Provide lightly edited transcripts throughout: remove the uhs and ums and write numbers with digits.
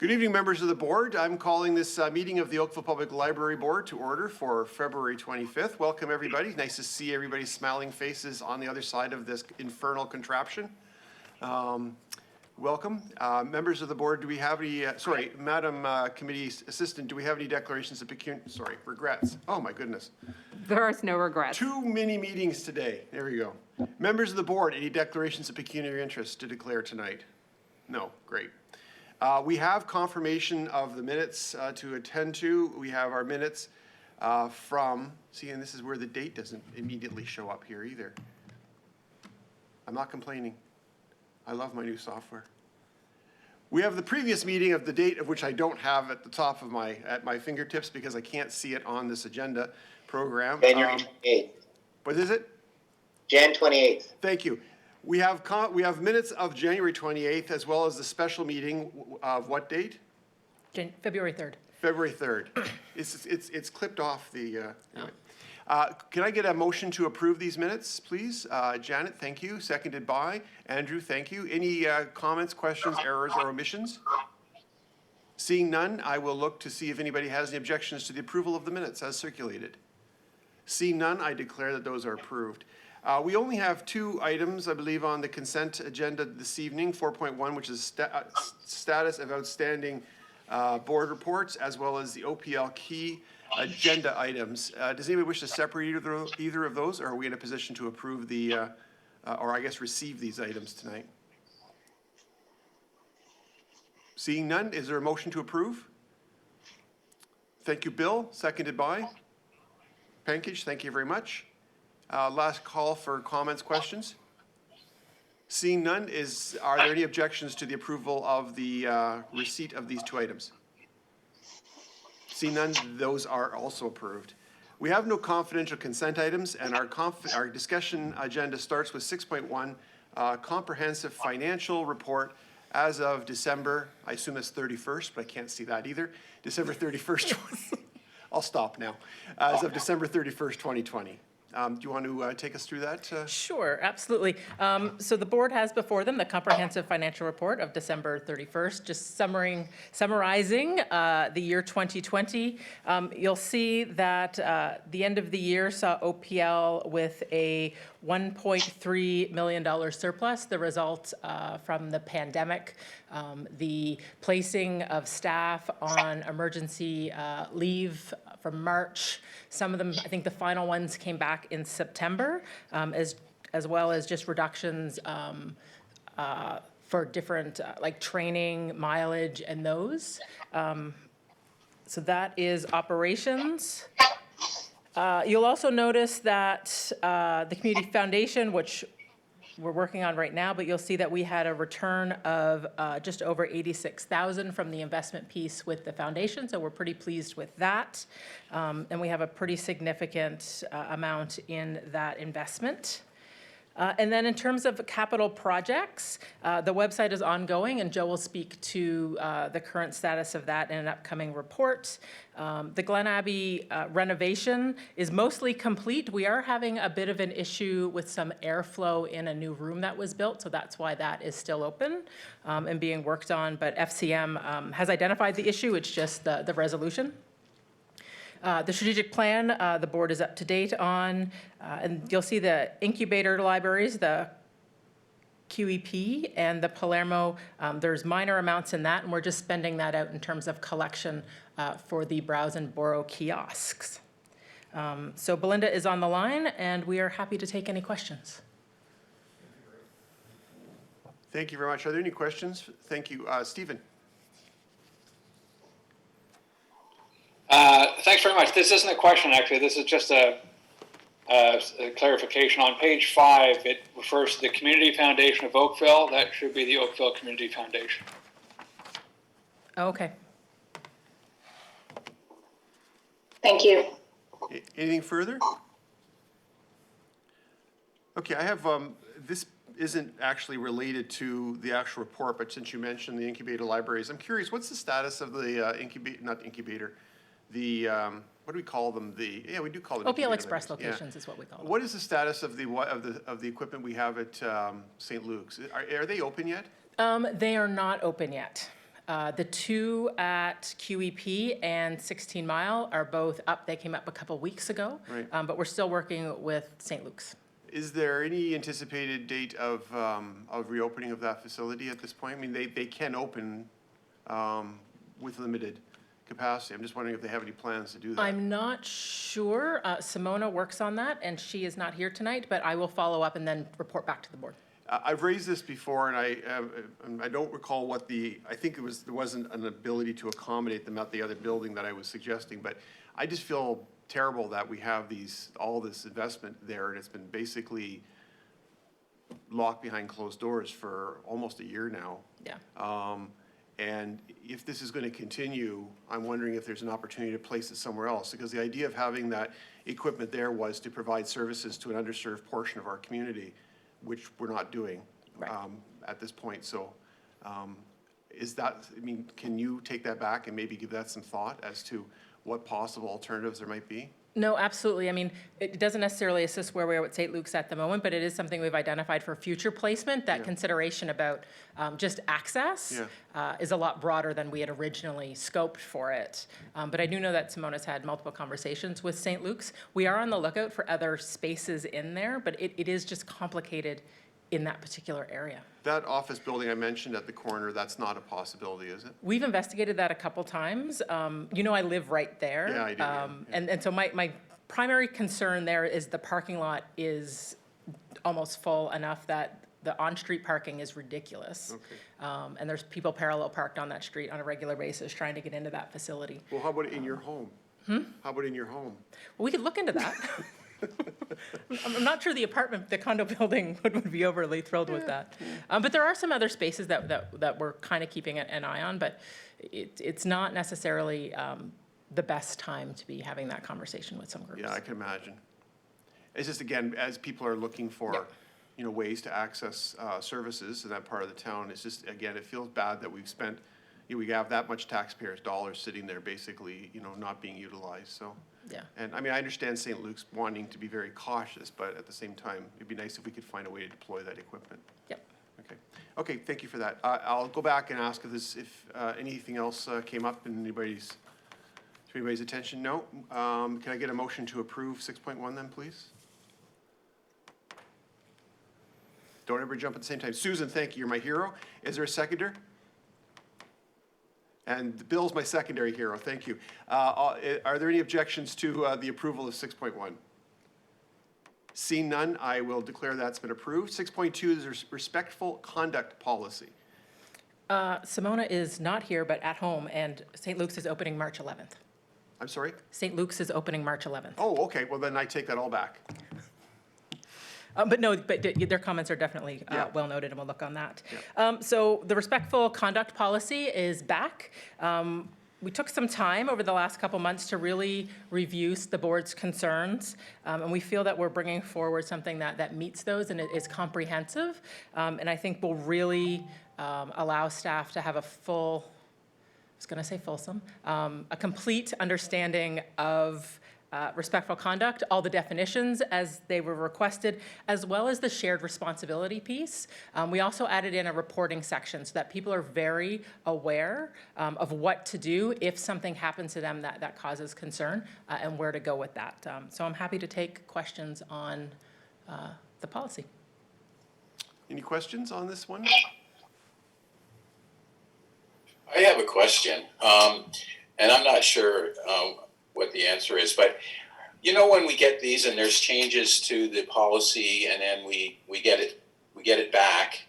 Good evening, members of the board. I'm calling this meeting of the Oakville Public Library Board to order for February 25th. Welcome, everybody. Nice to see everybody's smiling faces on the other side of this infernal contraption. Welcome. Members of the board, do we have any, Madam Committee Assistant, do we have any declarations of regrets? Oh my goodness. There is no regrets. Too many meetings today. There we go. Members of the board, any declarations of pecuniary interest to declare tonight? No, great. We have confirmation of the minutes to attend to. We have our minutes from, see, and this is where the date doesn't immediately show up here either. I'm not complaining. I love my new software. We have the previous meeting of the date of which I don't have at the top of at my fingertips because I can't see it on this agenda program. January 28th. What is it? Jan 28th. Thank you. We have minutes of January 28th as well as the special meeting of what date? February 3rd. February 3rd. It's clipped off the. Anyway. Can I get a motion to approve these minutes, please? Janet, thank you. Seconded by Andrew, thank you. Any comments, questions, errors, or omissions? Seeing none, I will look to see if anybody has any objections to the approval of the minutes as circulated. Seeing none, I declare that those are approved. We only have two items, I believe, on the consent agenda this evening, 4.1, which is status of outstanding board reports, as well as the OPL key agenda items. Does anybody wish to separate either of those, or are we in a position to approve the, or I guess receive these items tonight? Seeing none, is there a motion to approve? Thank you, Bill. Seconded by Pankage. Thank you very much. Last call for comments, questions. Seeing none, are there any objections to the approval of the receipt of these two items? Seeing none, those are also approved. We have no confidential consent items, and our discussion agenda starts with 6.1, comprehensive financial report as of December, I assume it's 31st, but I can't see that either. December 31st, I'll stop now. As of December 31st, 2020. Do you want to take us through that? Sure, absolutely. So the board has before them the comprehensive financial report of December 31st, just summarizing the year 2020. You'll see that the end of the year saw OPL with a $1.3 million surplus, the result from the pandemic, the placing of staff on emergency leave from March. Some of them, I think the final ones came back in September, as well as just reductions for different like training, mileage, and those. So that is operations. You'll also notice that the Community Foundation, which we're working on right now, but you'll see that we had a return of just over $86,000 from the investment piece with the foundation, so we're pretty pleased with that. And we have a pretty significant amount in that investment. And then in terms of capital projects, the website is ongoing, and Joe will speak to the current status of that in an upcoming report. The Glen Abbey renovation is mostly complete. We are having a bit of an issue with some airflow in a new room that was built, so that's why that is still open and being worked on. But FCM has identified the issue. It's just the resolution. The strategic plan, the board is up to date on, and you'll see the incubator libraries, the QEP and the Palermo. There's minor amounts in that, and we're just spending that out in terms of collection for the browse and borrow kiosks. So Belinda is on the line, and we are happy to take any questions. Thank you very much. Are there any questions? Thank you. Stephen. Thanks very much. This isn't a question, actually. This is just a clarification. On page 5, it refers to the Community Foundation of Oakville. That should be the Oakville Community Foundation. Okay. Thank you. Anything further? Okay, I have, this isn't actually related to the actual report, but since you mentioned the incubator libraries, I'm curious, what's the status of the what do we call them? We do call them OPL Express locations is what we call them. What is the status of the equipment we have at St. Luke's? Are they open yet? They are not open yet. The two at QEP and 16 Mile are both up. They came up a couple weeks ago, Right. But we're still working with St. Luke's. Is there any anticipated date of reopening of that facility at this point? I mean, they can open with limited capacity. I'm just wondering if they have any plans to do that. I'm not sure. Simona works on that, and she is not here tonight, but I will follow up and then report back to the board. I've raised this before, and I don't recall what I think there wasn't an ability to accommodate them at the other building that I was suggesting, but I just feel terrible that we have all this investment there, and it's been basically locked behind closed doors for almost a year now. Yeah. And if this is going to continue, I'm wondering if there's an opportunity to place it somewhere else, because the idea of having that equipment there was to provide services to an underserved portion of our community, which we're not doing Right. At this point. So is that, I mean, can you take that back and maybe give that some thought as to what possible alternatives there might be? No, absolutely. I mean, it doesn't necessarily assist where we are with St. Luke's at the moment, but it is something we've identified for future placement. That consideration about just access is a lot broader than we had originally scoped for it. But I do know that Simona's had multiple conversations with St. Luke's. We are on the lookout for other spaces in there, but it is just complicated in that particular area. That office building I mentioned at the corner, that's not a possibility, is it? We've investigated that a couple times. I live right there. Yeah, I do, yeah. And so my primary concern there is the parking lot is almost full enough that the on-street parking is ridiculous. Okay. And there's people parallel parked on that street on a regular basis trying to get into that facility. Well, how about in your home? How about in your home? Well, we could look into that. I'm not sure the condo building would be overly thrilled with that. But there are some other spaces that we're kind of keeping an eye on, but it's not necessarily the best time to be having that conversation with some groups. Yeah, I can imagine. It's just, again, as people are looking for, ways to access services in that part of the town, it's just, again, it feels bad that we've spent, we have that much taxpayers' dollars sitting there basically, not being utilized, so. Yeah. And I mean, I understand St. Luke's wanting to be very cautious, but at the same time, it'd be nice if we could find a way to deploy that equipment. Yep. Okay, thank you for that. I'll go back and ask if anything else came up in anybody's attention. No? Can I get a motion to approve 6.1 then, please? Don't ever jump at the same time. Susan, thank you, you're my hero. Is there a seconder? And Bill's my secondary hero, thank you. Are there any objections to the approval of 6.1? Seeing none, I will declare that's been approved. 6.2 is respectful conduct policy. Simona is not here, but at home, and St. Luke's is opening March 11th. I'm sorry? St. Luke's is opening March 11th. Oh, okay, well then I take that all back. But their comments are definitely well noted, and we'll look on that. So the respectful conduct policy is back. We took some time over the last couple months to really review the board's concerns, and we feel that we're bringing forward something that meets those and is comprehensive, and I think will really allow staff to have a complete understanding of respectful conduct, all the definitions as they were requested, as well as the shared responsibility piece. We also added in a reporting section so that people are very aware of what to do if something happens to them that causes concern and where to go with that. So I'm happy to take questions on the policy. Any questions on this one? I have a question, and I'm not sure what the answer is, but when we get these and there's changes to the policy and then we get it back,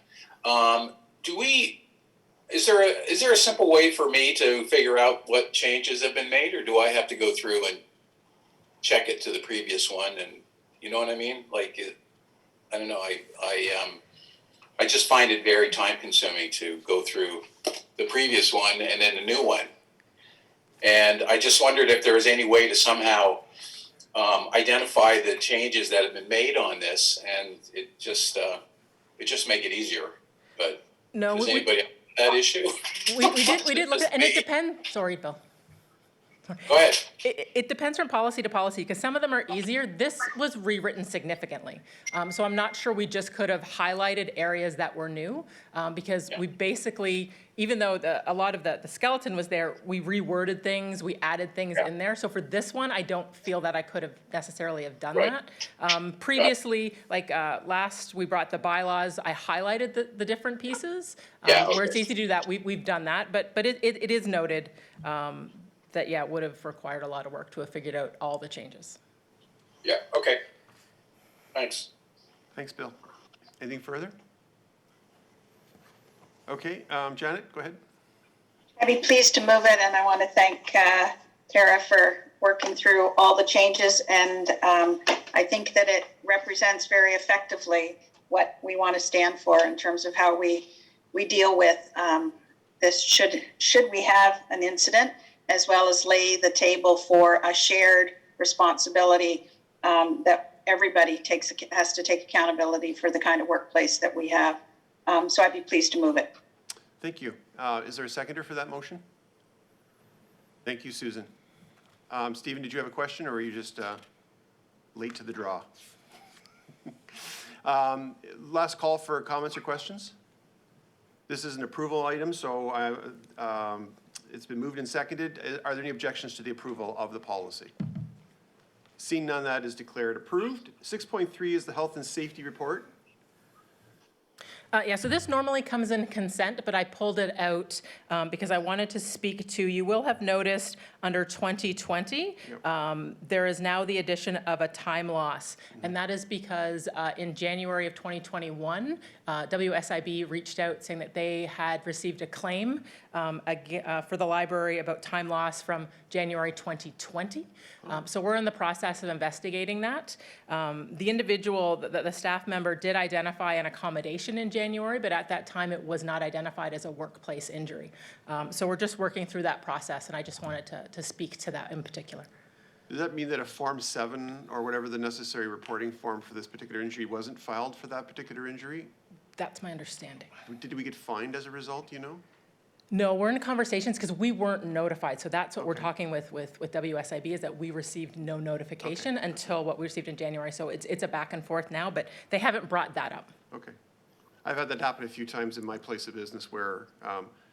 is there a simple way for me to figure out what changes have been made, or do I have to go through and check it to the previous one? And you know what I mean? Like, I don't know. I just find it very time consuming to go through the previous one and then the new one. And I just wondered if there was any way to somehow identify the changes that have been made on this, and it just make it easier. But No, does anybody have that issue? we did look at, and it depends. Sorry, Bill. Go ahead. It depends from policy to policy, because some of them are easier. This was rewritten significantly. So I'm not sure we just could have highlighted areas that were new, because we basically, even though a lot of the skeleton was there, we reworded things, we added things in there. So for this one, I don't feel that I could have necessarily have done Right. that. Previously, like last, we brought the bylaws, I highlighted the different pieces. Yeah, Where it's okay. easy to do that, we've done that, but it is noted that, yeah, it would have required a lot of work to have figured out all the changes. Yeah, okay. Thanks. Thanks, Bill. Anything further? Okay, Janet, go ahead. I'd be pleased to move it, and I want to thank Tara for working through all the changes, and I think that it represents very effectively what we want to stand for in terms of how we deal with this should we have an incident, as well as lay the table for a shared responsibility that everybody has to take accountability for the kind of workplace that we have. So I'd be pleased to move it. Thank you. Is there a seconder for that motion? Thank you, Susan. Stephen, did you have a question, or were you just late to the draw? Last call for comments or questions? This is an approval item, so it's been moved and seconded. Are there any objections to the approval of the policy? Seeing none, that is declared approved. 6.3 is the health and safety report. Yeah, so this normally comes in consent, but I pulled it out because I wanted to speak to, you will have noticed under 2020, there is now the addition of a time loss. And that is because in January of 2021, WSIB reached out saying that they had received a claim for the library about time loss from January 2020. So we're in the process of investigating that. The individual, the staff member did identify an accommodation in January, but at that time it was not identified as a workplace injury. So we're just working through that process, and I just wanted to speak to that in particular. Does that mean that a Form 7 or whatever the necessary reporting form for this particular injury wasn't filed for that particular injury? That's my understanding. Did we get fined as a result, you know? No, we're in conversations because we weren't notified. So that's what we're talking with WSIB, is that we received no notification until what we received in January. So it's a back and forth now, but they haven't brought that up. Okay. I've had that happen a few times in my place of business where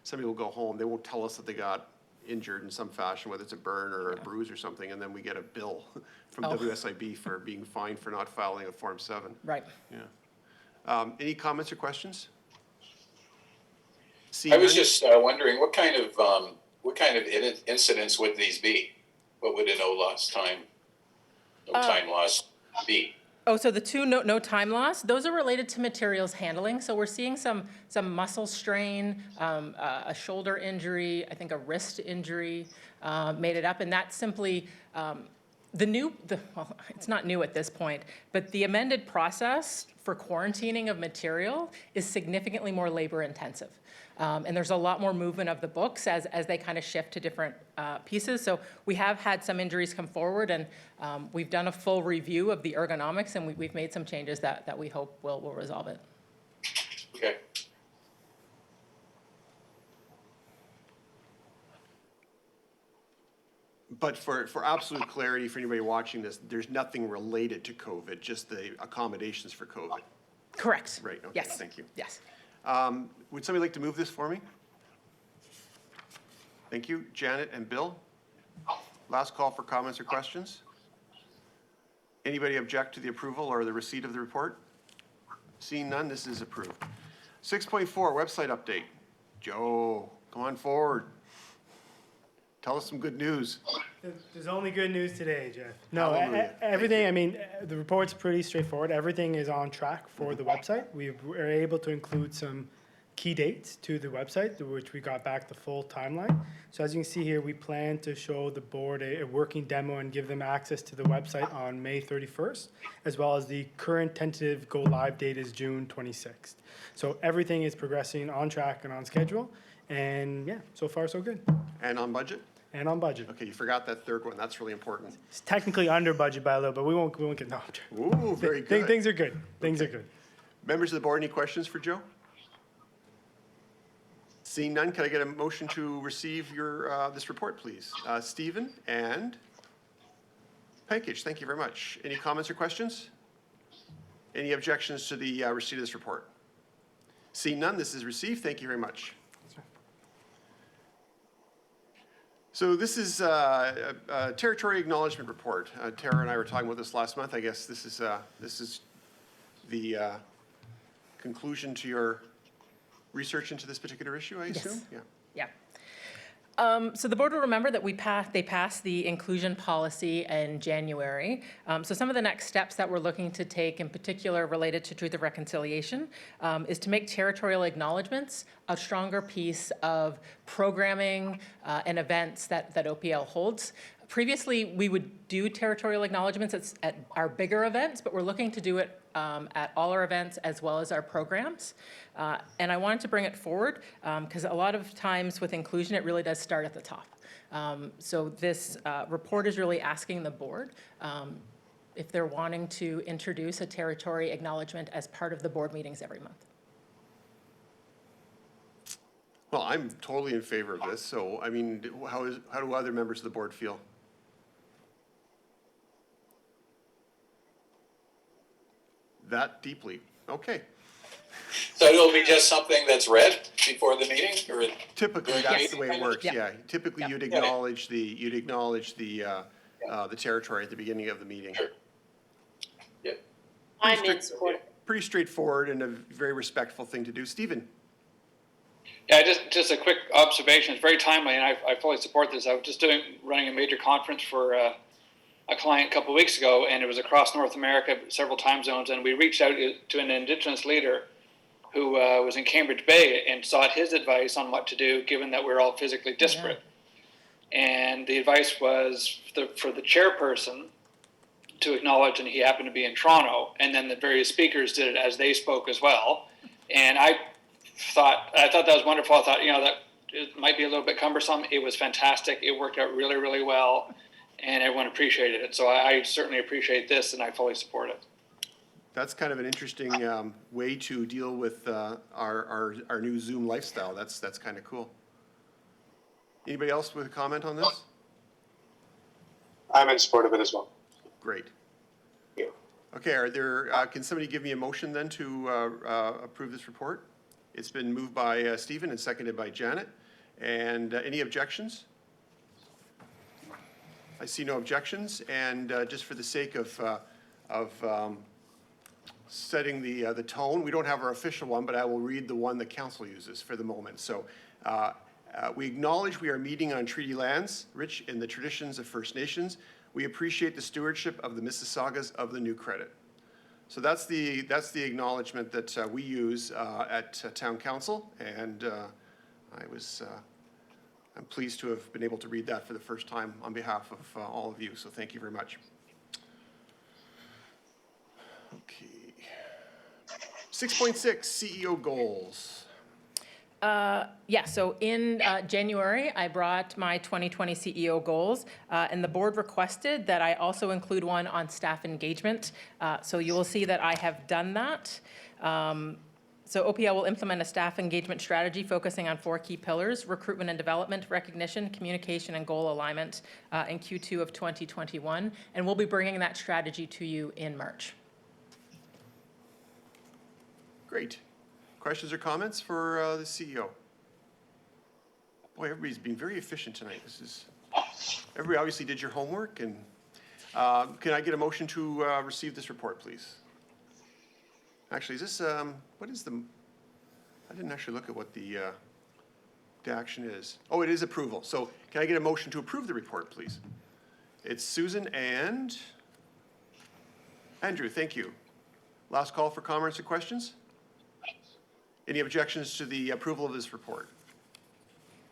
somebody will go home, they won't tell us that they got injured in some fashion, whether it's a burn or a bruise or something, and then we get a bill from WSIB for being fined for not filing a Form 7. Right. Yeah. Any comments or questions? I was just wondering what kind of incidents would these be? What would a no time loss be? Oh, so the two no time loss, those are related to materials handling. So we're seeing some muscle strain, a shoulder injury, I think a wrist injury made it up. And that's simply well, it's not new at this point, but the amended process for quarantining of material is significantly more labor intensive. And there's a lot more movement of the books as they kind of shift to different pieces. So we have had some injuries come forward, and we've done a full review of the ergonomics, and we've made some changes that we hope will resolve it. Okay. But for absolute clarity for anybody watching this, there's nothing related to COVID, just the accommodations for COVID. Correct. Right, okay, Yes. thank you. Yes. Would somebody like to move this for me? Thank you. Janet and Bill. Last call for comments or questions. Anybody object to the approval or the receipt of the report? Seeing none, this is approved. 6.4, website update. Joe, come on forward. Tell us some good news. There's only good news today, Jeff. No, Hallelujah. everything, I mean, the report's pretty straightforward. Everything is on track for the website. We were able to include some key dates to the website, to which we got back the full timeline. So as you can see here, we plan to show the board a working demo and give them access to the website on May 31st, as well as the current tentative go live date is June 26th. So everything is progressing on track and on schedule. And yeah, so far so good. And on budget? And on budget. Okay, you forgot that third one. That's really important. It's technically under budget by a little, but we won't get no. Ooh, very good. Things are good. Things are good. Members of the board, any questions for Joe? Seeing none, can I get a motion to receive your, this report, please? Stephen and Pankaj, thank you very much. Any comments or questions? Any objections to the receipt of this report? Seeing none, this is received. Thank you very much. So this is a territory acknowledgement report. Tara and I were talking about this last month. I guess this is the conclusion to your research into this particular issue, I assume? Yes. Yeah. Yeah. So the board will remember that they passed the inclusion policy in January. So some of the next steps that we're looking to take, in particular related to Truth of Reconciliation, is to make territorial acknowledgements a stronger piece of programming and events that OPL holds. Previously, we would do territorial acknowledgements at our bigger events, but we're looking to do it at all our events as well as our programs. And I wanted to bring it forward because a lot of times with inclusion, it really does start at the top. So this report is really asking the board if they're wanting to introduce a territory acknowledgement as part of the board meetings every month. Well, I'm totally in favor of this. So, I mean, how do other members of the board feel? That deeply. Okay. So it'll be just something that's read before the meeting, or? Typically, that's the way it works, Yeah. yeah. Typically, Yeah. you'd acknowledge the territory at the beginning of the meeting. Sure. Yeah. I'm in support. Pretty straightforward and a very respectful thing to do. Stephen? Yeah, just a quick observation. It's very timely, and I fully support this. I was just running a major conference for a client a couple of weeks ago, and it was across North America, several time zones, and we reached out to an Indigenous leader who was in Cambridge Bay and sought his advice on what to do, given that we're all physically disparate. Yeah. And the advice was for the chairperson to acknowledge, and he happened to be in Toronto, and then the various speakers did it as they spoke as well. And I thought that was wonderful. I thought, that it might be a little bit cumbersome. It was fantastic. It worked out really, really well, and everyone appreciated it. So I certainly appreciate this, and I fully support it. That's kind of an interesting way to deal with our new Zoom lifestyle. That's kind of cool. Anybody else with a comment on this? I'm in support of it as well. Great. Yeah. Okay, can somebody give me a motion then to approve this report? It's been moved by Stephen and seconded by Janet. And any objections? I see no objections. And just for the sake of setting the tone, we don't have our official one, but I will read the one the council uses for the moment. So we acknowledge we are meeting on treaty lands, rich in the traditions of First Nations. We appreciate the stewardship of the Mississaugas of the New Credit. So that's the acknowledgement that we use at Town Council, and I'm pleased to have been able to read that for the first time on behalf of all of you. So thank you very much. Okay. 6.6 CEO goals. So in January, I brought my 2020 CEO goals, and the board requested that I also include one on staff engagement. So you will see that I have done that. So OPL will implement a staff engagement strategy focusing on 4 key pillars: recruitment and development, recognition, communication, and goal alignment in Q2 of 2021. And we'll be bringing that strategy to you in March. Great. Questions or comments for the CEO? Boy, everybody's been very efficient tonight. Everybody obviously did your homework. And can I get a motion to receive this report, please? Actually, is this, what is the, I didn't actually look at what the action is. Oh, it is approval. So can I get a motion to approve the report, please? It's Susan and Andrew, thank you. Last call for comments or questions? Any objections to the approval of this report?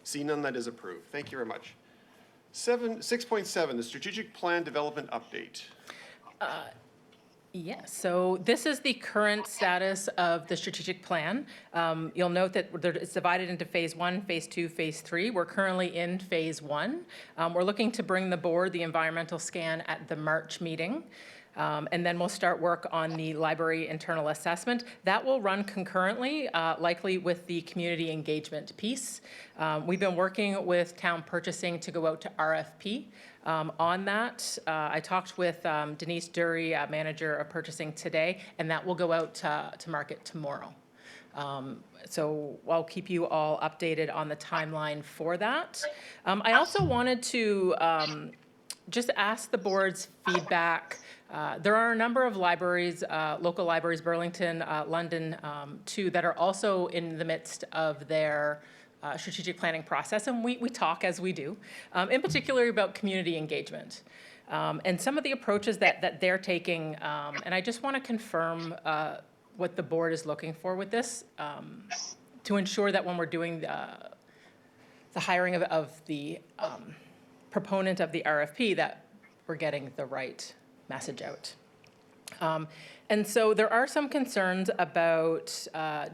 See none, that is approved. Thank you very much. 6.7, the strategic plan development update. Yes, so this is the current status of the strategic plan. You'll note that it's divided into phase 1, phase 2, phase 3. We're currently in phase 1. We're looking to bring the board the environmental scan at the March meeting. And then we'll start work on the library internal assessment. That will run concurrently, likely with the community engagement piece. We've been working with town purchasing to go out to RFP on that. I talked with Denise Dury, manager of purchasing today, and that will go out to market tomorrow. So I'll keep you all updated on the timeline for that. I also wanted to just ask the board's feedback. There are a number of libraries, local libraries, Burlington, London, too, that are also in the midst of their strategic planning process, and we talk as we do, in particular about community engagement. And some of the approaches that they're taking, and I just want to confirm what the board is looking for with this, to ensure that when we're doing the hiring of the proponent of the RFP, that we're getting the right message out. And so there are some concerns about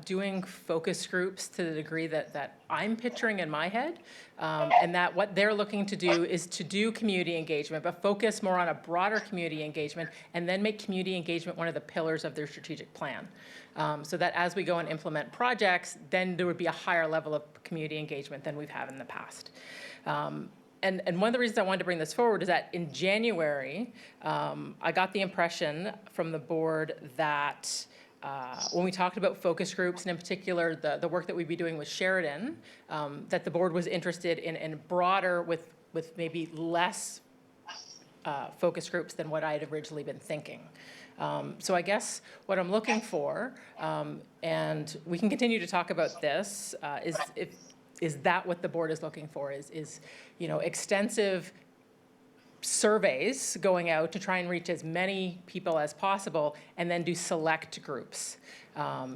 doing focus groups to the degree that I'm picturing in my head, and that what they're looking to do is to do community engagement, but focus more on a broader community engagement, and then make community engagement one of the pillars of their strategic plan. So that as we go and implement projects, then there would be a higher level of community engagement than we've had in the past. And one of the reasons I wanted to bring this forward is that in January, I got the impression from the board that when we talked about focus groups, and in particular the work that we'd be doing with Sheridan, that the board was interested in broader with maybe less focus groups than what I had originally been thinking. So I guess what I'm looking for, and we can continue to talk about this, is that what the board is looking for? Is extensive surveys going out to try and reach as many people as possible, and then do select groups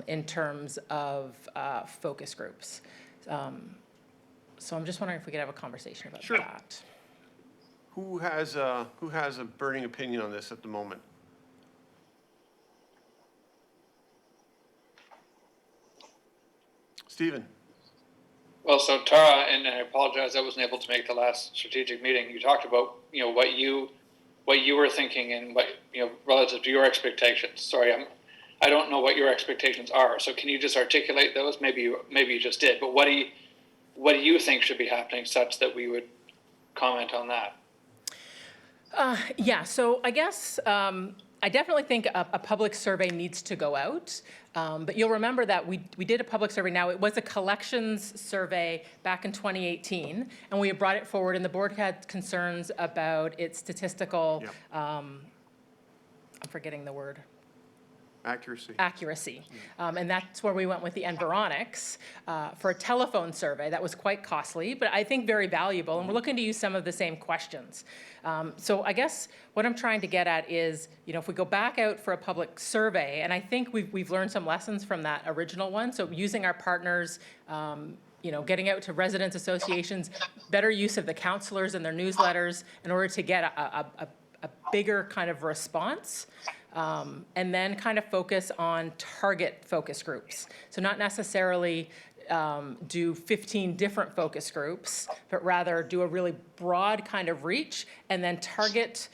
in terms of focus groups. So I'm just wondering if we could have a conversation about that. Who has a burning opinion on this at the moment? Stephen. Well, so Tara, and I apologize, I wasn't able to make the last strategic meeting. You talked about, what you were thinking and what, relative to your expectations. Sorry, I don't know what your expectations are. So can you just articulate those? Maybe you just did, but what do you think should be happening such that we would comment on that? Yeah, so I guess I definitely think a public survey needs to go out. But you'll remember that we did a public survey. Now, it was a collections survey back in 2018, and we had brought it forward, and the board had concerns about its statistical, I'm forgetting the word. Accuracy. And that's where we went with the Environics for a telephone survey that was quite costly, but I think very valuable, and we're looking to use some of the same questions. So I guess what I'm trying to get at is, if we go back out for a public survey, and I think we've learned some lessons from that original one, so using our partners, getting out to residents associations, better use of the counselors and their newsletters in order to get a bigger kind of response. And then kind of focus on target focus groups. So not necessarily do 15 different focus groups, but rather do a really broad kind of reach, and then target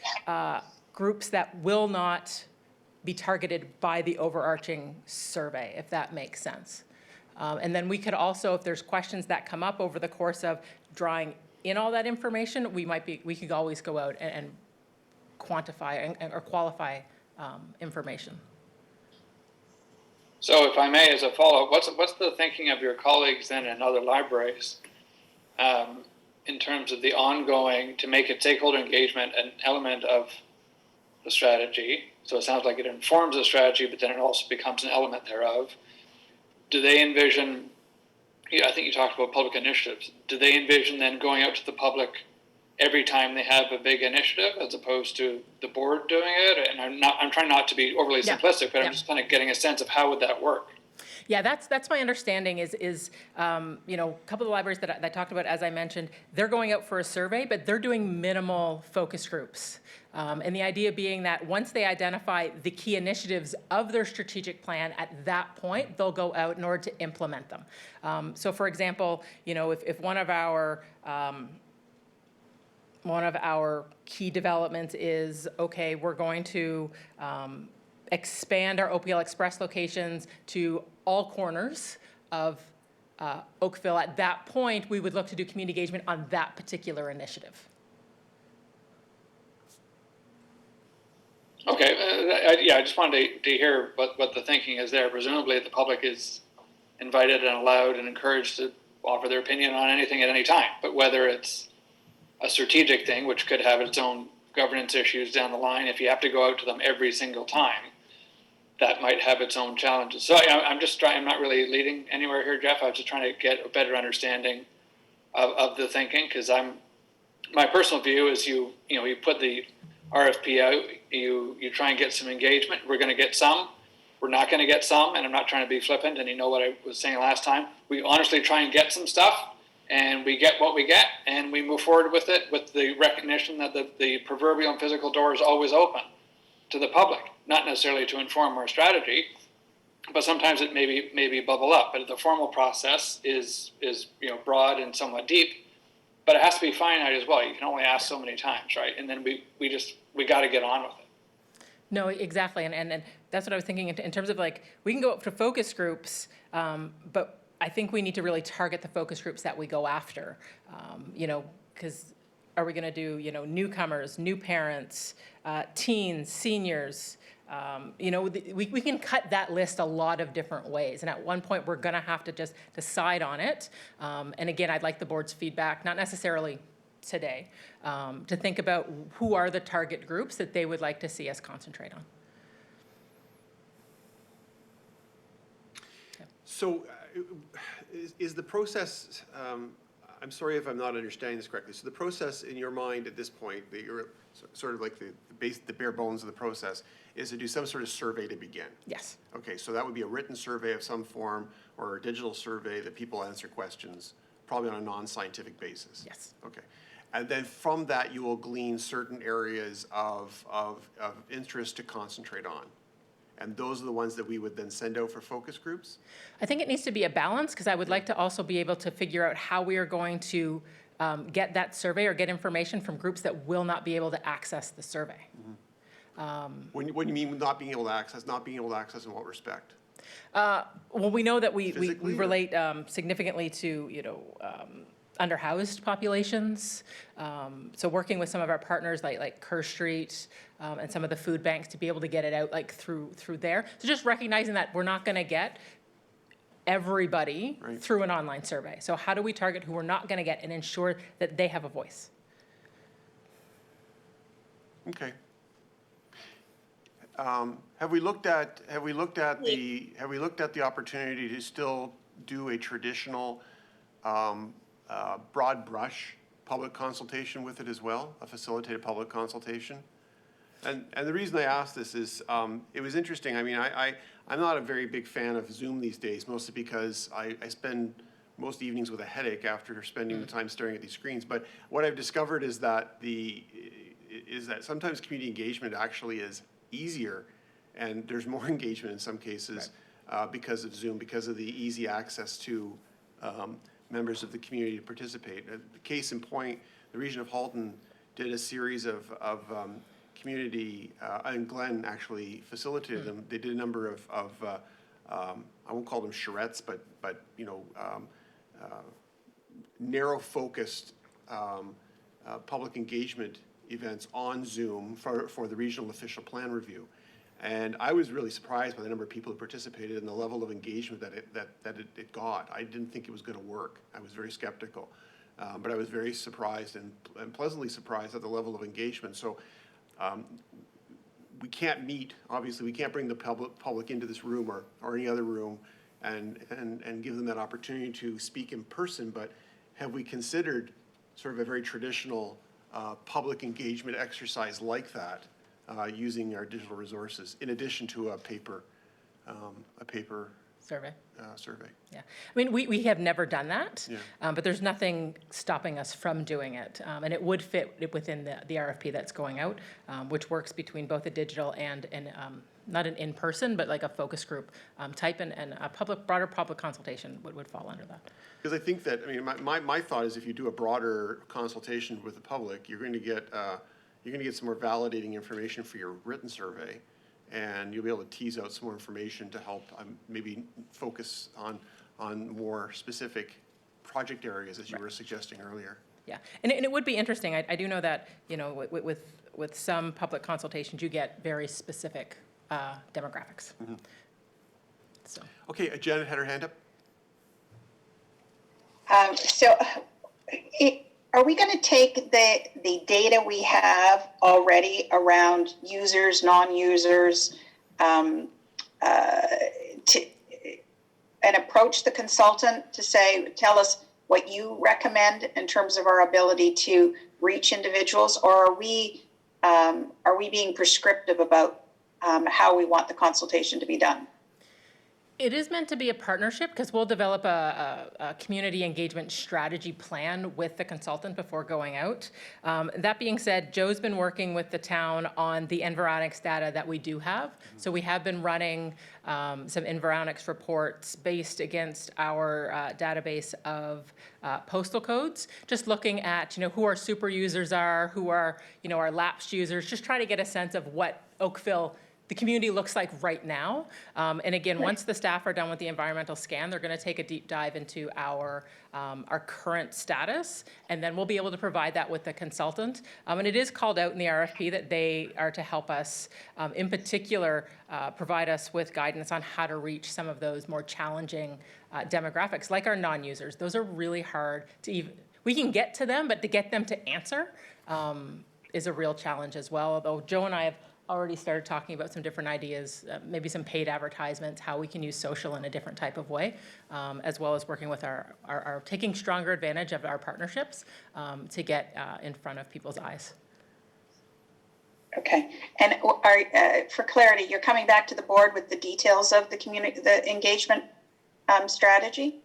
groups that will not be targeted by the overarching survey, if that makes sense. And then we could also, if there's questions that come up over the course of drawing in all that information, we could always go out and quantify or qualify information. So if I may, as a follow-up, what's the thinking of your colleagues then in other libraries in terms of the ongoing, to make it stakeholder engagement an element of the strategy? So it sounds like it informs the strategy, but then it also becomes an element thereof. Do they envision, I think you talked about public initiatives, do they envision then going out to the public every time they have a big initiative, as opposed to the board doing it? And I'm trying not to be overly simplistic, but I'm just kind of getting a sense of how would that work. Yeah, that's my understanding is a couple of the libraries that I talked about, as I mentioned, they're going out for a survey, but they're doing minimal focus groups. And the idea being that once they identify the key initiatives of their strategic plan, at that point, they'll go out in order to implement them. So for example, if one of our one of our key developments is, okay, we're going to expand our OPL Express locations to all corners of Oakville. At that point, we would look to do community engagement on that particular initiative. Okay, yeah, I just wanted to hear what the thinking is there. Presumably, the public is invited and allowed and encouraged to offer their opinion on anything at any time. But whether it's a strategic thing, which could have its own governance issues down the line, if you have to go out to them every single time, that might have its own challenges. So I'm just trying, I'm not really leading anywhere here, Jeff. I was just trying to get a better understanding of the thinking, because my personal view is you put the RFP out, you try and get some engagement. We're going to get some. We're not going to get some, and I'm not trying to be flippant, and you know what I was saying last time. We honestly try and get some stuff, and we get what we get, and we move forward with it with the recognition that the proverbial and physical door is always open to the public, not necessarily to inform our strategy, but sometimes it maybe bubble up. But the formal process is broad and somewhat deep, but it has to be finite as well. You can only ask so many times, right? And then we got to get on with it. No, exactly, and that's what I was thinking in terms of, like, we can go up to focus groups, but I think we need to really target the focus groups that we go after, because are we going to do, newcomers, new parents, teens, seniors? We can cut that list a lot of different ways, and at one point we're going to have to just decide on it. And again, I'd like the board's feedback, not necessarily today, to think about who are the target groups that they would like to see us concentrate on. So is the process, I'm sorry if I'm not understanding this correctly, so the process in your mind at this point, that you're sort of like the bare bones of the process, is to do some sort of survey to begin? Yes. Okay, so that would be a written survey of some form or a digital survey that people answer questions, probably on a non-scientific basis? Yes. Okay. And then from that, you will glean certain areas of interest to concentrate on. And those are the ones that we would then send out for focus groups? I think it needs to be a balance, because I would like to also be able to figure out how we are going to get that survey or get information from groups that will not be able to access the survey. When you mean not being able to access in what respect? Well, we know that we Physically, or- relate significantly to, underhoused populations. So working with some of our partners like Kerr Street and some of the food banks to be able to get it out through there. So just recognizing that we're not going to get everybody Right. through an online survey. So how do we target who we're not going to get and ensure that they have a voice? Okay. Have we looked at the opportunity to still do a traditional broad brush public consultation with it as well, a facilitated public consultation? And the reason I asked this is, it was interesting. I mean, I'm not a very big fan of Zoom these days, mostly because I spend most evenings with a headache after spending the time staring at these screens. But what I've discovered is that sometimes community engagement actually is easier, and there's more engagement in some cases because of Zoom, because of the easy access to members of the community to participate. Case in point, the region of Halton did a series of community, and Glen actually facilitated them. They did a number of I won't call them charrettes, but narrow focused public engagement events on Zoom for the regional official plan review. And I was really surprised by the number of people who participated and the level of engagement that it got. I didn't think it was going to work. I was very skeptical, but I was very surprised and pleasantly surprised at the level of engagement. So we can't meet, obviously, we can't bring the public into this room or any other room and give them that opportunity to speak in person, but have we considered sort of a very traditional public engagement exercise like that, using our digital resources in addition to a paper Survey. Survey? Yeah, I mean, we have never done that, Yeah. but there's nothing stopping us from doing it. And it would fit within the RFP that's going out, which works between both a digital and not an in-person, but like a focus group type, and a broader public consultation would fall under that. Because I think that, I mean, my thought is if you do a broader consultation with the public, you're going to get some more validating information for your written survey, and you'll be able to tease out some more information to help maybe focus on more specific project areas, as you were suggesting earlier. Yeah, and it would be interesting. I do know that, you know, with some public consultations, you get very specific demographics. Mm-hmm. So. Okay, Janet had her hand up. Are we going to take the data we have already around users, non-users, and approach the consultant to say, tell us what you recommend in terms of our ability to reach individuals, or are we being prescriptive about how we want the consultation to be done? It is meant to be a partnership because we'll develop a community engagement strategy plan with the consultant before going out. That being said, Joe's been working with the town on the Environics data that we do have. So we have been running some Environics reports based against our database of postal codes, just looking at, you know, who our super users are, who are, you know, our lapsed users, just trying to get a sense of what Oakville, the community, looks like right now. And again, once the staff are done with the environmental scan, they're going to take a deep dive into our current status, and then we'll be able to provide that with the consultant. And it is called out in the RFP that they are to help us, in particular, provide us with guidance on how to reach some of those more challenging demographics, like our non-users. Those are really hard to even, we can get to them, but to get them to answer is a real challenge as well. Although Joe and I have already started talking about some different ideas, maybe some paid advertisements, how we can use social in a different type of way, as well as working with our taking stronger advantage of our partnerships to get in front of people's eyes. Okay, and for clarity, you're coming back to the board with the details of the engagement strategy?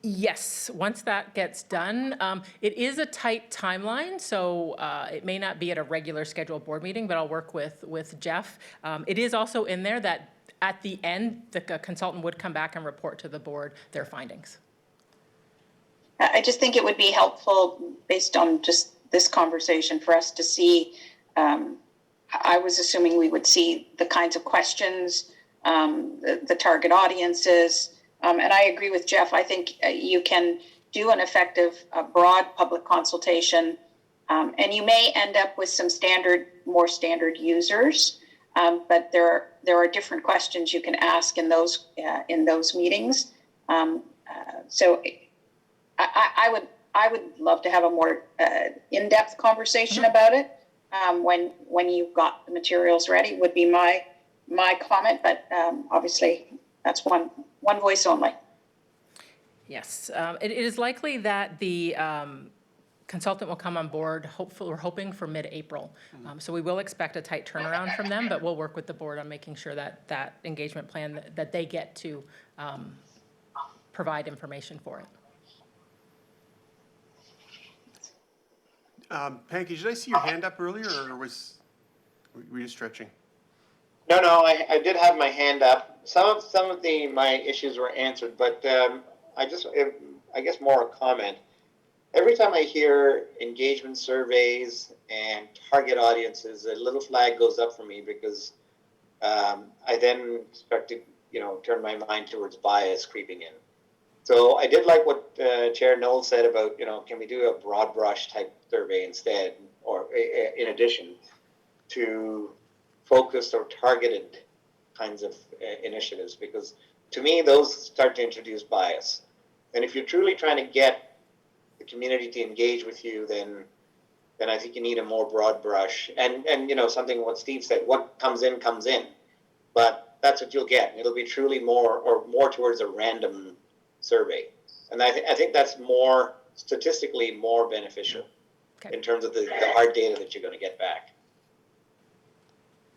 Yes, once that gets done, it is a tight timeline, so it may not be at a regular scheduled board meeting, but I'll work with Jeff. It is also in there that at the end, the consultant would come back and report to the board their findings. I just think it would be helpful, based on just this conversation, for us to see, I was assuming we would see the kinds of questions, the target audiences. And I agree with Jeff. I think you can do an effective, broad public consultation, and you may end up with some more standard users. But there are different questions you can ask in those meetings. So I would love to have a more in-depth conversation about it when you've got the materials ready. Would be my comment. But obviously, that's one voice only. Yes, it is likely that the consultant will come on board, we're hoping for mid-April. So we will expect a tight turnaround from them, but we'll work with the board on making sure that that engagement plan, that they get to provide information for it. Panky, did I see your hand up earlier, or were you stretching? No, I did have my hand up. Some of my issues were answered, but I guess more a comment. Every time I hear engagement surveys and target audiences, a little flag goes up for me, because I then start to, turn my mind towards bias creeping in. So I did like what Chair Knoll said about, can we do a broad brush type survey instead, or in addition to focused or targeted kinds of initiatives, because to me those start to introduce bias. And if you're truly trying to get the community to engage with you, then I think you need a more broad brush. And something what Steve said, what comes in comes in, but that's what you'll get. It'll be truly more towards a random survey, and I think that's more statistically more beneficial in terms of the hard data that you're going to get back.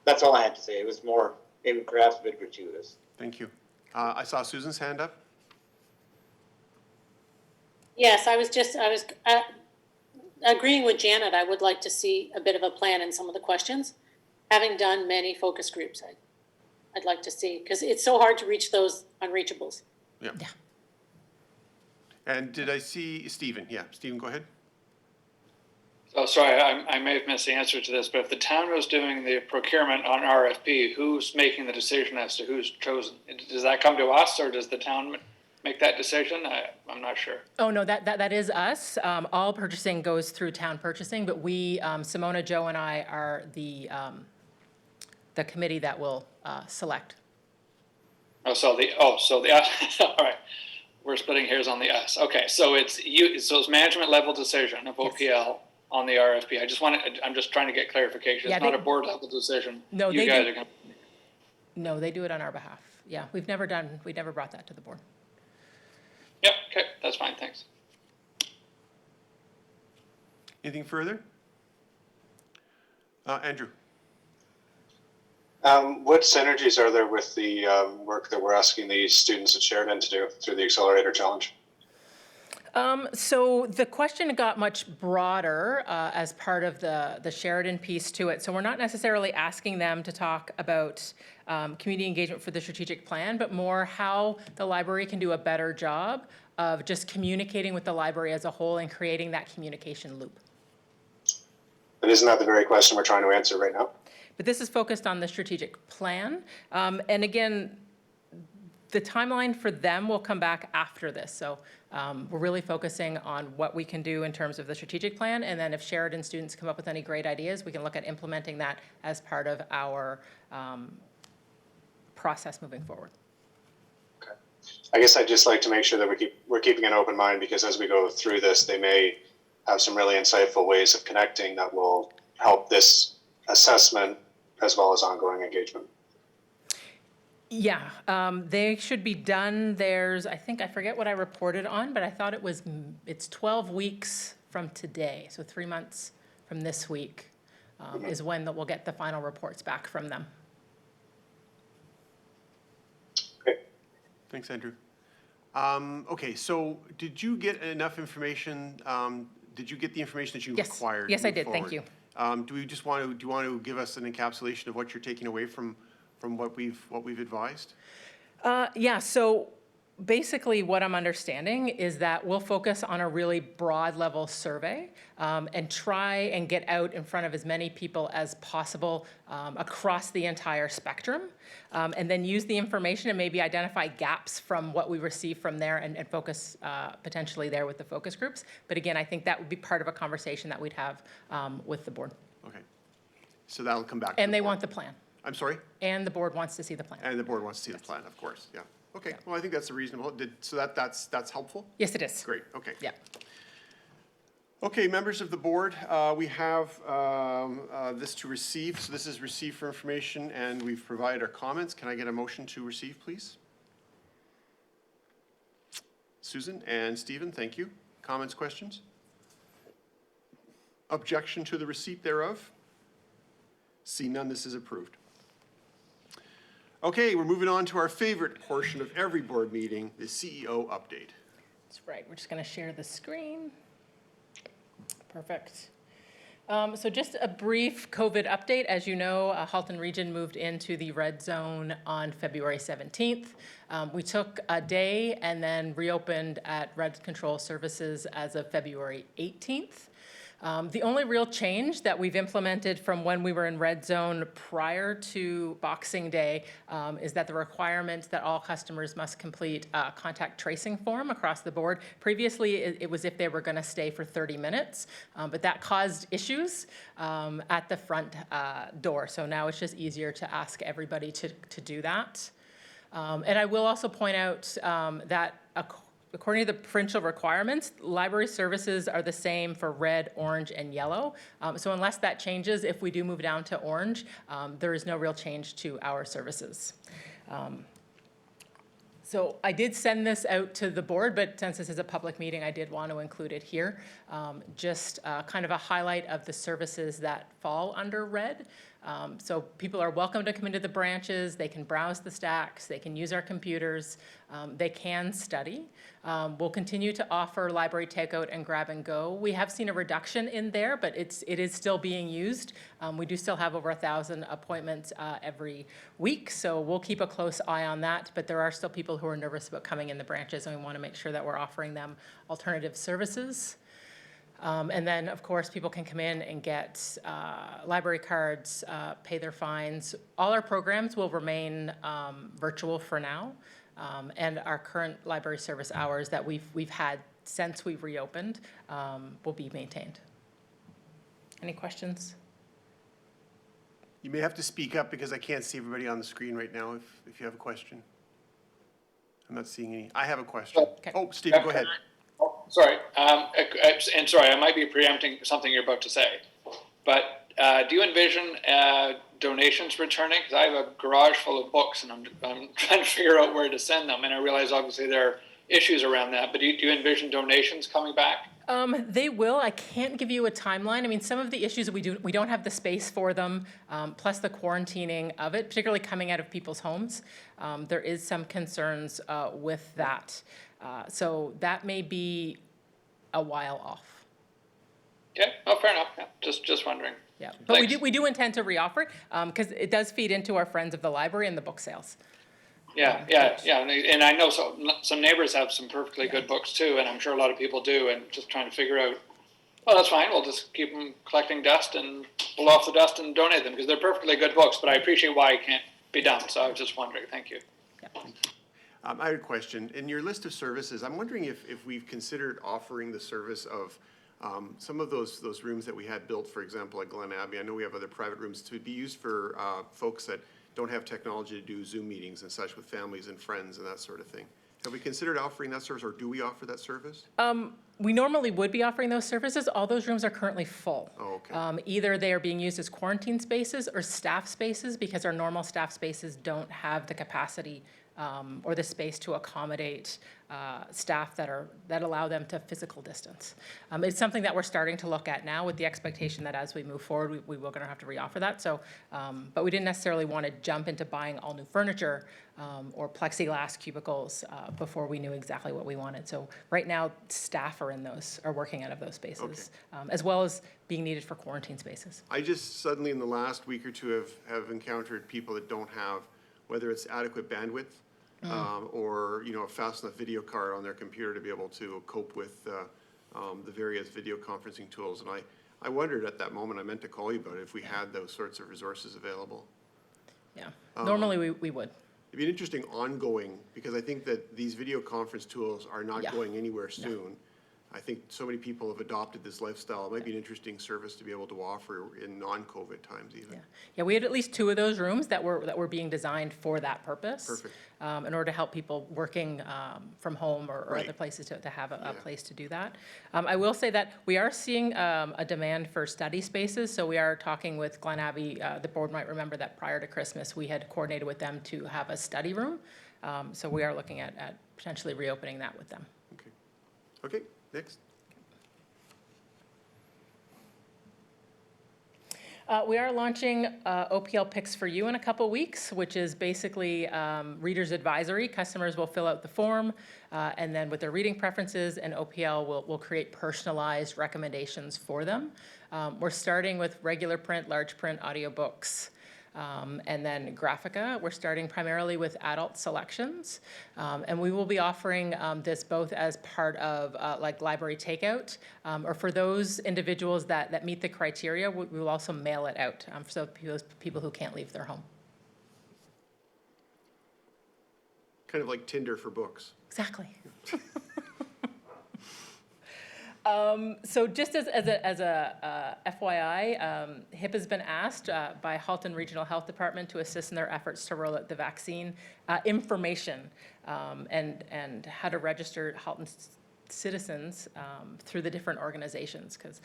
That's all I had to say. It was more, maybe perhaps a bit gratuitous. Thank you. I saw Susan's hand up. Yes, I was agreeing with Janet. I would like to see a bit of a plan in some of the questions. Having done many focus groups, I'd like to see, because it's so hard to reach those unreachables. Yeah. And did I see Stephen? Yeah, Stephen, go ahead. Oh, sorry, I may have missed the answer to this, but if the town was doing the procurement on RFP, who's making the decision as to who's chosen? Does that come to us, or does the town make that decision? I'm not sure. Oh, no, that is us. All purchasing goes through town purchasing, but we, Simona, Joe, and I are the committee that will select. So the us. All right, we're splitting hairs on the us. Okay, so it's you. So it's management level decision of OPL on the RFP. I'm just trying to get clarification. Yeah, It's not a board level decision. No, you they guys do. are going. No, they do it on our behalf. Yeah, we never brought that to the board. Yep. Okay, that's fine. Thanks. Anything further? Andrew? What synergies are there with the work that we're asking the students at Sheridan to do through the Accelerator Challenge? So the question got much broader as part of the Sheridan piece to it. So we're not necessarily asking them to talk about community engagement for the strategic plan, but more how the library can do a better job of just communicating with the library as a whole and creating that communication loop. And isn't that the very question we're trying to answer right now? But this is focused on the strategic plan. And again, the timeline for them will come back after this. So we're really focusing on what we can do in terms of the strategic plan. And then if Sheridan students come up with any great ideas, we can look at implementing that as part of our process moving forward. Okay. I guess I'd just like to make sure that we're keeping an open mind, because as we go through this, they may have some really insightful ways of connecting that will help this assessment as well as ongoing engagement. Yeah, they should be done. I forget what I reported on, but I thought it's 12 weeks from today. So 3 months from this week is when we'll get the final reports back from them. Okay. Thanks, Andrew. Okay, so did you get enough information? Did you get the information that you required? Yes, to I move did. forward? Thank you. Do you want to give us an encapsulation of what you're taking away from what we've advised? Yeah, so basically what I'm understanding is that we'll focus on a really broad level survey and try and get out in front of as many people as possible across the entire spectrum, and then use the information and maybe identify gaps from what we receive from there and focus potentially there with the focus groups. But again, I think that would be part of a conversation that we'd have with the board. Okay, so that'll come back. And they want the plan. I'm sorry? And the board wants to see the plan. And the board wants to see the plan, of course, yeah. Okay, well, I think that's a reasonable, so that's helpful? Yes, it is. Great, okay. Yeah. Okay, members of the board, we have this to receive. So this is received for information, and we've provided our comments. Can I get a motion to receive, please? Susan and Stephen, thank you. Comments, questions? Objection to the receipt thereof? See none, this is approved. Okay, we're moving on to our favorite portion of every board meeting, the CEO update. That's right. We're just going to share the screen. Perfect. So just a brief COVID update. As you know, Halton Region moved into the red zone on February 17th. We took a day and then reopened at red control services as of February 18th. The only real change that we've implemented from when we were in red zone prior to Boxing Day is that the requirement that all customers must complete a contact tracing form across the board. Previously, it was if they were going to stay for 30 minutes, but that caused issues at the front door. So now it's just easier to ask everybody to do that. And I will also point out that according to the provincial requirements, library services are the same for red, orange, and yellow. So unless that changes, if we do move down to orange, there is no real change to our services. So I did send this out to the board, but since this is a public meeting, I did want to include it here. Just kind of a highlight of the services that fall under red. So people are welcome to come into the branches. They can browse the stacks. They can use our computers. They can study. We'll continue to offer library takeout and grab and go. We have seen a reduction in there, but it is still being used. We do still have over 1,000 appointments every week, so we'll keep a close eye on that. But there are still people who are nervous about coming in the branches, and we want to make sure that we're offering them alternative services. And then, of course, people can come in and get library cards, pay their fines. All our programs will remain virtual for now, and our current library service hours that we've had since we've reopened will be maintained. Any questions? You may have to speak up because I can't see everybody on the screen right now if you have a question. I'm not seeing any. I have a question. Okay. Oh, Stephen, go ahead. Oh, sorry. And sorry, I might be preempting something you're about to say. But do you envision donations returning? Because I have a garage full of books, and I'm trying to figure out where to send them. And I realize obviously there are issues around that. But do you envision donations coming back? They will. I can't give you a timeline. I mean, some of the issues we don't have the space for them, plus the quarantining of it, particularly coming out of people's homes. There is some concerns with that. So that may be a while off. Okay. Oh, fair enough. Yeah. Just wondering. Yeah, but Thanks. we do intend to reoffer it because it does feed into our Friends of the Library and the book sales. Yeah. And I know some neighbors have some perfectly good books too, and I'm sure a lot of people do, and just trying to figure out, well, that's fine, we'll just keep them collecting dust and pull off the dust and donate them, because they're perfectly good books, but I appreciate why it can't be done, so I was just wondering. Thank you. Yeah. I had a question. In your list of services, I'm wondering if we've considered offering the service of some of those rooms that we had built, for example, at Glen Abbey. I know we have other private rooms to be used for folks that don't have technology to do Zoom meetings and such with families and friends and that sort of thing. Have we considered offering that service, or do we offer that service? We normally would be offering those services. All those rooms are currently full. Oh, okay. Either they are being used as quarantine spaces or staff spaces, because our normal staff spaces don't have the capacity or the space to accommodate staff that allow them to physical distance. It's something that we're starting to look at now, with the expectation that as we move forward, we will going to have to reoffer that. So, but we didn't necessarily want to jump into buying all new furniture or plexiglass cubicles before we knew exactly what we wanted. So right now, staff are working out of those spaces, as well as being needed for quarantine spaces. I just suddenly in the last week or two have encountered people that don't have, whether it's adequate bandwidth or a fast enough video card on their computer to be able to cope with the various video conferencing tools. And I wondered at that moment, I meant to call you about it, if we had those sorts of resources available. Yeah, normally we would. It'd be an interesting ongoing, because I think that these video conference tools are not going anywhere soon. I think so many people have adopted this lifestyle. It might be an interesting service to be able to offer in non-COVID times even. Yeah, we had at least 2 of those rooms that were being designed for that purpose. Perfect. In order to help people working from home or Right. other places to have a place to do that. I will say that we are seeing a demand for study spaces. So we are talking with Glen Abbey. The board might remember that prior to Christmas, we had coordinated with them to have a study room. So we are looking at potentially reopening that with them. Okay, next. We are launching OPL Picks for You in a couple weeks, which is basically reader's advisory. Customers will fill out the form, and then with their reading preferences, and OPL will create personalized recommendations for them. We're starting with regular print, large print audiobooks. And then Graphica, we're starting primarily with adult selections. And we will be offering this both as part of like library takeout, or for those individuals that meet the criteria, we will also mail it out for those people who can't leave their home. Kind of like Tinder for books. Exactly. So just as a FYI, HIP has been asked by Halton Regional Health Department to assist in their efforts to roll out the vaccine information and how to register Halton citizens through the different organizations. Because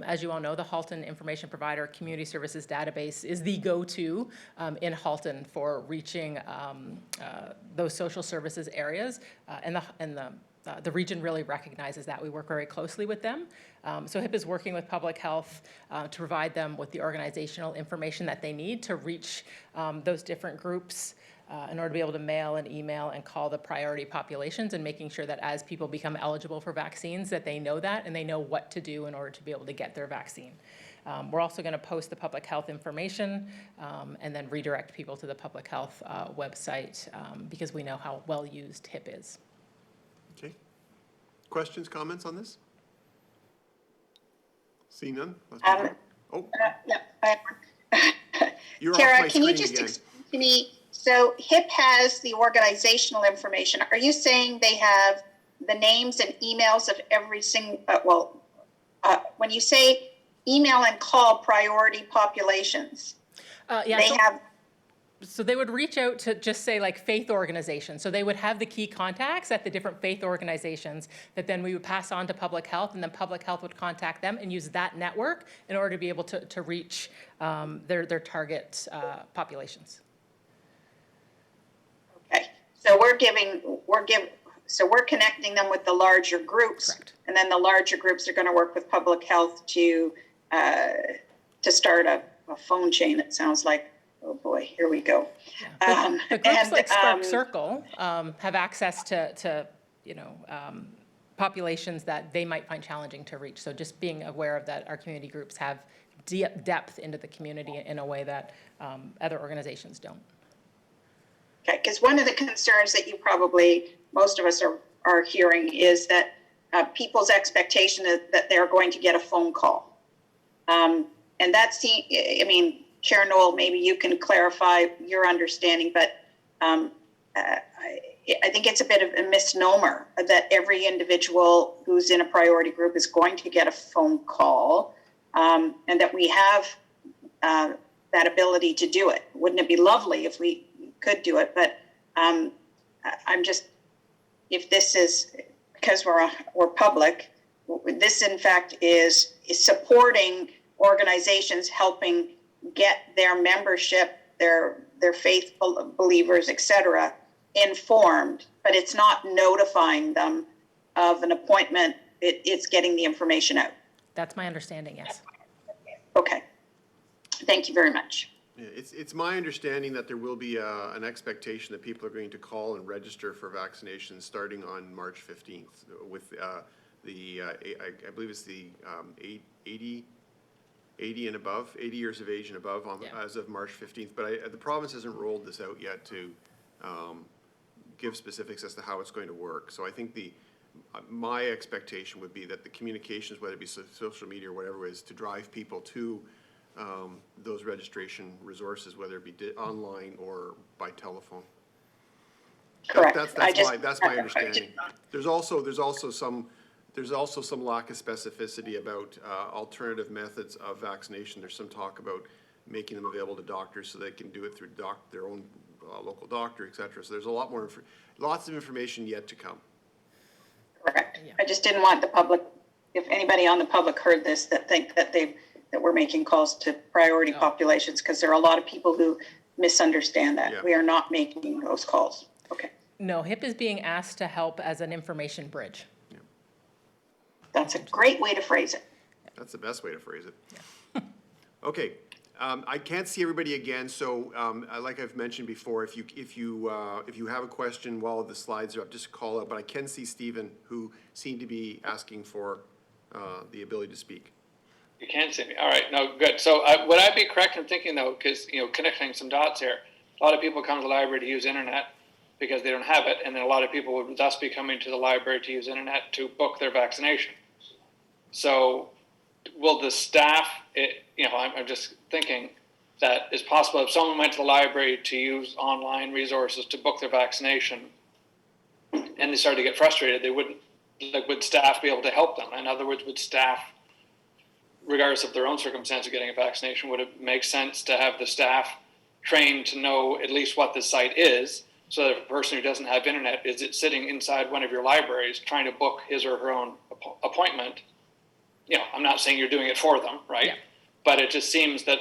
as you all know, the Halton Information Provider Community Services Database is the go-to in Halton for reaching those social services areas. And the the region really recognizes that. We work very closely with them. So HIP is working with public health to provide them with the organizational information that they need to reach those different groups in order to be able to mail and email and call the priority populations, and making sure that as people become eligible for vaccines, that they know that and they know what to do in order to be able to get their vaccine. We're also going to post the public health information and then redirect people to the public health website because we know how well used HIP is. Okay. Questions, comments on this? See none? Let's move on. Oh, you're off Tara, my can you screen just again. explain to me, so HIP has the organizational information. Are you saying they have the names and emails of every single, when you say email and call priority populations, So they would reach out to just say like faith organizations. So they would have the key contacts at the different faith organizations that then we would pass on to public health, and then public health would contact them and use that network in order to be able to reach their target populations. okay. So we're connecting them with the larger groups. Correct. And then the larger groups are going to work with public health to start a phone chain, it sounds like. Oh boy, here we go. Yeah. The groups like Spark Circle have access to populations that they might find challenging to reach. So just being aware of that, our community groups have depth into the community in a way that other organizations don't. Okay, because one of the concerns that most of us are hearing is that people's expectation is that they're going to get a phone call. And that's Chair Noel, maybe you can clarify your understanding, but I think it's a bit of a misnomer that every individual who's in a priority group is going to get a phone call, and that we have that ability to do it. Wouldn't it be lovely if we could do it? But I'm just, if this is, because we're public, this in fact is supporting organizations helping get their membership, their faith believers, etc., informed, but it's not notifying them of an appointment. It's getting the information out. That's my understanding, yes. Okay. Thank you very much. Yeah, it's my understanding that there will be an expectation that people are going to call and register for vaccinations starting on March 15th with I believe it's the 80 and above, 80 years of age and above as of March 15th. But the province hasn't rolled this out yet to give specifics as to how it's going to work. So I think my expectation would be that the communications, whether it be social media or whatever it is, to drive people to those registration resources, whether it be online or by telephone. Correct. That's my understanding. There's also some lack of specificity about alternative methods of vaccination. There's some talk about making them available to doctors so they can do it through their own local doctor, et cetera. So there's a lot more, lots of information yet to come. Correct. Yeah. I just didn't want the public, if anybody on the public heard this, that think that we're making calls to priority populations, because there are a lot of people who misunderstand that. Yeah. We are not making those calls. Okay. No, HIP is being asked to help as an information bridge. Yeah. That's a great way to phrase it. That's the best way to phrase it. Yeah. Okay. I can't see everybody again, so like I've mentioned before, if you have a question while the slides are up, just call out. But I can see Stephen, who seemed to be asking for the ability to speak. You can see me. All right. No, good. So would I be correct in thinking, though, because, connecting some dots here, a lot of people come to the library to use internet because they don't have it, and then a lot of people would thus be coming to the library to use internet to book their vaccination. So will the staff, I'm just thinking that it's possible if someone went to the library to use online resources to book their vaccination and they started to get frustrated, would staff be able to help them? In other words, would staff, regardless of their own circumstance of getting a vaccination, would it make sense to have the staff trained to know at least what the site is, so that if a person who doesn't have internet is sitting inside one of your libraries trying to book his or her own appointment? I'm not saying you're doing it for them, right? Yeah. But it just seems that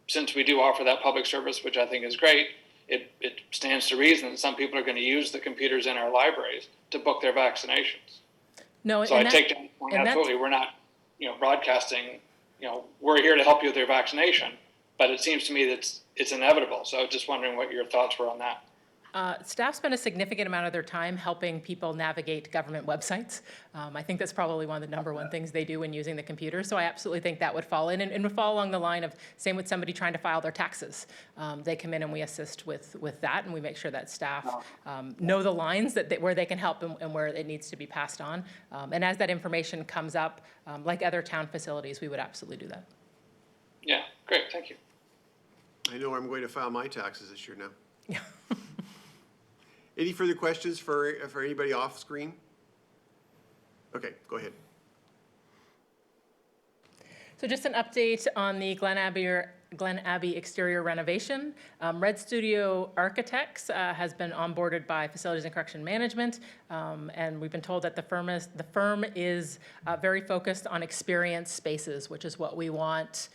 since we do offer that public service, which I think is great, it stands to reason that some people are going to use the computers in our libraries to book their vaccinations. No, So I take down the point, absolutely, we're not, broadcasting, we're here to help you with your vaccination, but it seems to me that it's inevitable. So I was just wondering what your thoughts were on that. Staff spend a significant amount of their time helping people navigate government websites. I think that's probably one of the number one things they do when using the computer. So I absolutely think that would fall in and would fall along the line of same with somebody trying to file their taxes. They come in and we assist with that, and we make sure that staff know the lines where they can help and where it needs to be passed on. And as that information comes up, like other town facilities, we would absolutely do that. Yeah, great, thank you. I know I'm going to file my taxes this year now. Yeah. Any further questions for anybody off screen? Okay, go ahead. So just an update on the Glen Abbey exterior renovation. Red Studio Architects has been onboarded by Facilities and Correction Management, and we've been told that the firm is very focused on experience spaces, which is what we want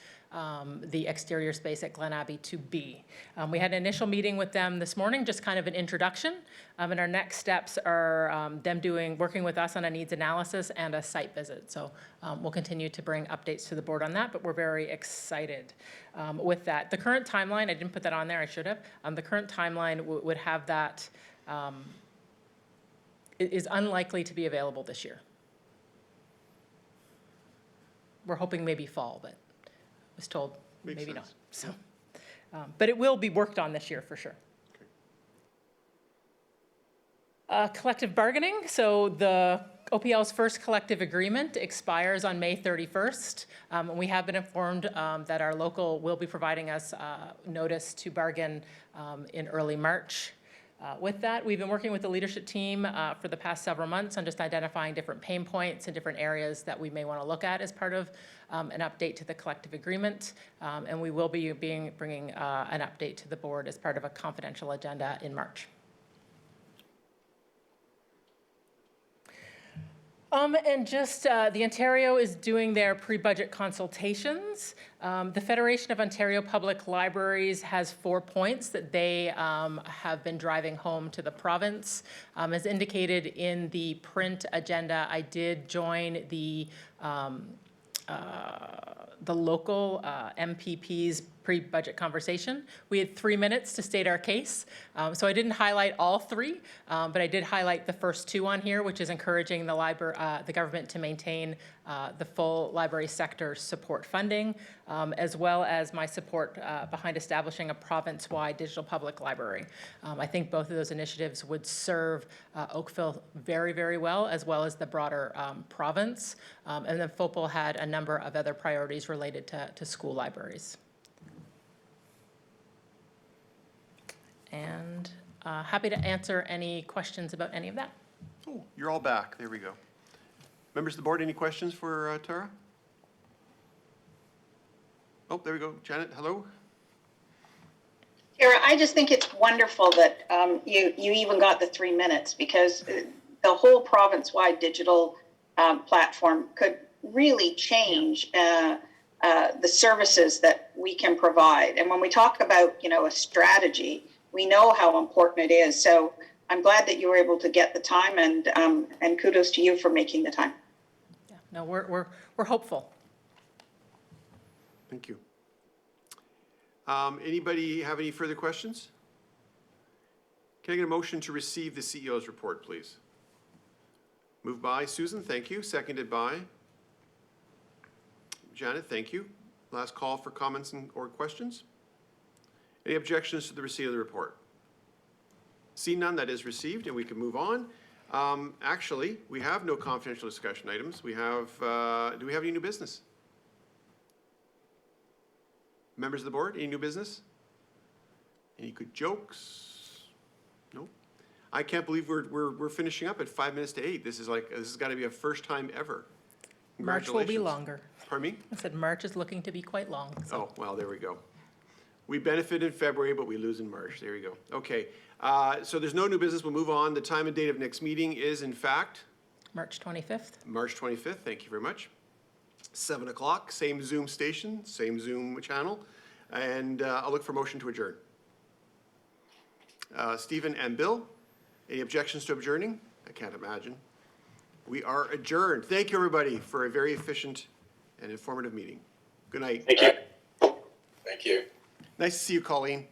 the exterior space at Glen Abbey to be. We had an initial meeting with them this morning, just kind of an introduction, and our next steps are them working with us on a needs analysis and a site visit. So we'll continue to bring updates to the board on that, but we're very excited with that. The current timeline, I didn't put that on there, I should have. The current timeline would have that, is unlikely to be available this year. We're hoping maybe fall, but was told Makes maybe not. sense. So, but it will be worked on this year for sure. Collective bargaining. So the OPL's first collective agreement expires on May 31st. We have been informed that our local will be providing us notice to bargain in early March. With that, we've been working with the leadership team for the past several months on just identifying different pain points and different areas that we may want to look at as part of an update to the collective agreement. And we will be bringing an update to the board as part of a confidential agenda in March. And just the Ontario is doing their pre-budget consultations. The Federation of Ontario Public Libraries has 4 points that they have been driving home to the province. As indicated in the print agenda, I did join the local MPP's pre-budget conversation. We had 3 minutes to state our case. So I didn't highlight all 3, but I did highlight the first 2 on here, which is encouraging the government to maintain the full library sector support funding, as well as my support behind establishing a province-wide digital public library. I think both of those initiatives would serve Oakville very, very well as the broader province. And then FOPL had a number of other priorities related to school libraries. And happy to answer any questions about any of that. Oh, you're all back. There we go. Members of the board, any questions for Tara? Oh, there we go. Janet, hello. Tara, I just think it's wonderful that you even got the 3 minutes, because the whole province-wide digital platform could really change the services that we can provide. And when we talk about, a strategy, we know how important it is. So I'm glad that you were able to get the time, and kudos to you for making the time. Yeah, no, we're hopeful. Thank you. Anybody have any further questions? Can I get a motion to receive the CEO's report, please? Moved by Susan, thank you. Seconded by Janet, thank you. Last call for comments or questions. Any objections to the receipt of the report? See none, that is received, and we can move on. Actually, we have no confidential discussion items. We have, do we have any new business? Members of the board, any new business? Any good jokes? No? I can't believe we're finishing up at 5 minutes to 8. This has got to be a first time ever. March will be Congratulations. longer. Pardon me? I said March is looking to be quite long. So. Oh, well, there we go. We benefit in February, but we lose in March. There we go. Okay, so there's no new business. We'll move on. The time and date of next meeting is, in fact, March 25th. March 25th. Thank you very much. 7 o'clock, same Zoom station, same Zoom channel. And I'll look for motion to adjourn. Stephen and Bill. Any objections to adjourning? I can't imagine. We are adjourned. Thank you, everybody, for a very efficient and informative meeting. Good night. Thank you. Thank you. Nice to see you, Colleen.